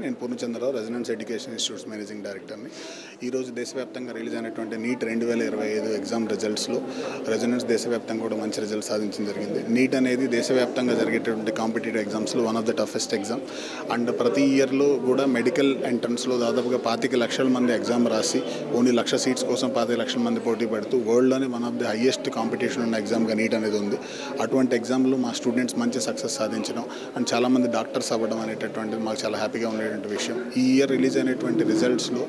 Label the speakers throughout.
Speaker 1: నేను Purnachandrarao residence education institutes managing డైరెక్టర్ని. ఈరోజు దేశవ్యాప్తంగా రిలీజ్ అయినటువంటి నీట్ 2025 ఎగ్జామ్ రిజల్ట్స్లో రెసిడెన్స్ దేశవ్యాప్తంగా కూడా మంచి రిజల్ట్స్ సాధించడం జరిగింది. నీట్ అనేది దేశవ్యాప్తంగా జరిగేటటువంటి కాంపిటేటివ్ ఎగ్జామ్స్లో one of the toughest exam. And ప్రతి ఇయర్లో కూడా మెడికల్ ఎంట్రన్స్లో దాదాపుగా 25 లక్షల మంది ఎగ్జామ్ రాసి ఓన్లీ 1,00,000 సీట్స్ కోసం 25 లక్షల మంది పోటీ పడుతూ వరల్డ్లోనే one of the highest competition ఉన్న ఎగ్జామ్గా నీట్ అనేది ఉంది. అటువంటి ఎగ్జామ్లో మా స్టూడెంట్స్ మంచి సక్సెస్ సాధించడం అండ్ చాలామంది డాక్టర్స్ అవ్వడం అనేటటువంటిది మాకు చాలా హ్యాపీగా ఉండేటువంటి విషయం. ఈ ఇయర్ రిలీజ్ అయినటువంటి రిజల్ట్స్లో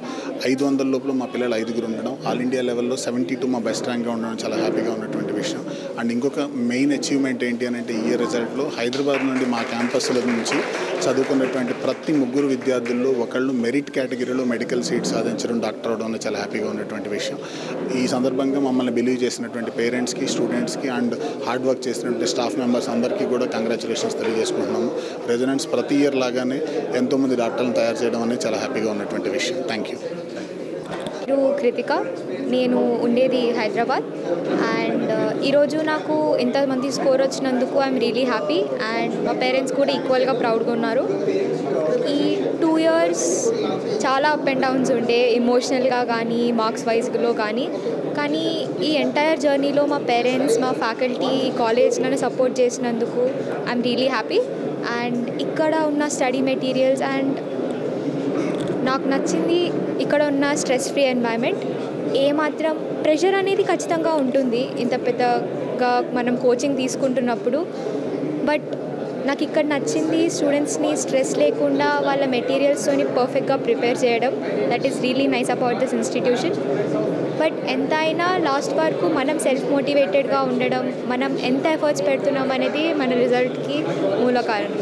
Speaker 1: 500 లోపల మా పిల్లలు 5 ఉండడం, ఆల్ ఇండియా లెవెల్లో 72 మా బెస్ట్ ర్యాంక్గా ఉండడం చాలా హ్యాపీగా ఉన్నటువంటి విషయం. అండ్ ఇంకొక మెయిన్ అచీవ్మెంట్ ఏంటి అని అంటే ఈ ఇయర్ రిజల్ట్లో హైదరాబాద్ నుండి మా క్యాంపస్ల నుంచి చదువుకున్నటువంటి ప్రతి 3 విద్యార్థుల్లో ఒకళ్ళు మెరిట్ కేటగిరీలో మెడికల్ సీట్ సాధించడం, డాక్టర్ అవడం చాలా హ్యాపీగా ఉన్నటువంటి విషయం. ఈ సందర్భంగా మమ్మల్ని బిలీవ్ చేసినటువంటి పేరెంట్స్కి, స్టూడెంట్స్కి అండ్ హార్డ్ వర్క్ చేసినటువంటి స్టాఫ్ మెంబర్స్ అందరికీ కూడా కంగ్రాచులేషన్స్ తెలియజేసుకుంటున్నాము. రెసిడెన్స్ ప్రతి ఇయర్ లాగానే ఎంతోమంది డాక్టర్లను తయారు చేయడం అనేది చాలా హ్యాపీగా ఉన్నటువంటి విషయం. Thank you.
Speaker 2: కృతిక, నేను ఉండేది హైదరాబాద్. అండ్ ఈరోజు నాకు ఎంతమంది స్కోర్ వచ్చినందుకు ఐఎమ్ రియలీ హ్యాపీ అండ్ మా పేరెంట్స్ కూడా ఈక్వల్గా ప్రౌడ్గా ఉన్నారు. ఈ 2 years చాలా అప్ అండ్ డౌన్స్ ఉండే, ఎమోషనల్గా కానీ మార్క్స్ వైజ్లో కానీ ఈ ఎంటైర్ జర్నీలో మా పేరెంట్స్, మా ఫ్యాకల్టీ, కాలేజ్ నన్ను సపోర్ట్ చేసినందుకు ఐఎమ్ రియలీ హ్యాపీ. అండ్ ఇక్కడ ఉన్న స్టడీ మెటీరియల్స్ అండ్ నాకు నచ్చింది ఇక్కడ ఉన్న స్ట్రెస్ ఫ్రీ ఎన్వైర్న్మెంట్. ఏమాత్రం ప్రెషర్ అనేది ఖచ్చితంగా ఉంటుంది ఇంత పెద్దగా మనం కోచింగ్ తీసుకుంటున్నప్పుడు. బట్ నాకు ఇక్కడ నచ్చింది స్టూడెంట్స్ని స్ట్రెస్ లేకుండా వాళ్ళ మెటీరియల్స్తోని పర్ఫెక్ట్గా ప్రిపేర్ చేయడం. That is really nice about this institution. But ఎంత అయినా లాస్ట్ వరకు మనం సెల్ఫ్ మోటివేటెడ్గా ఉండడం, మనం ఎంత ఎఫర్ట్స్ పెడుతున్నాం అనేది మన రిజల్ట్కి మూల కారణం.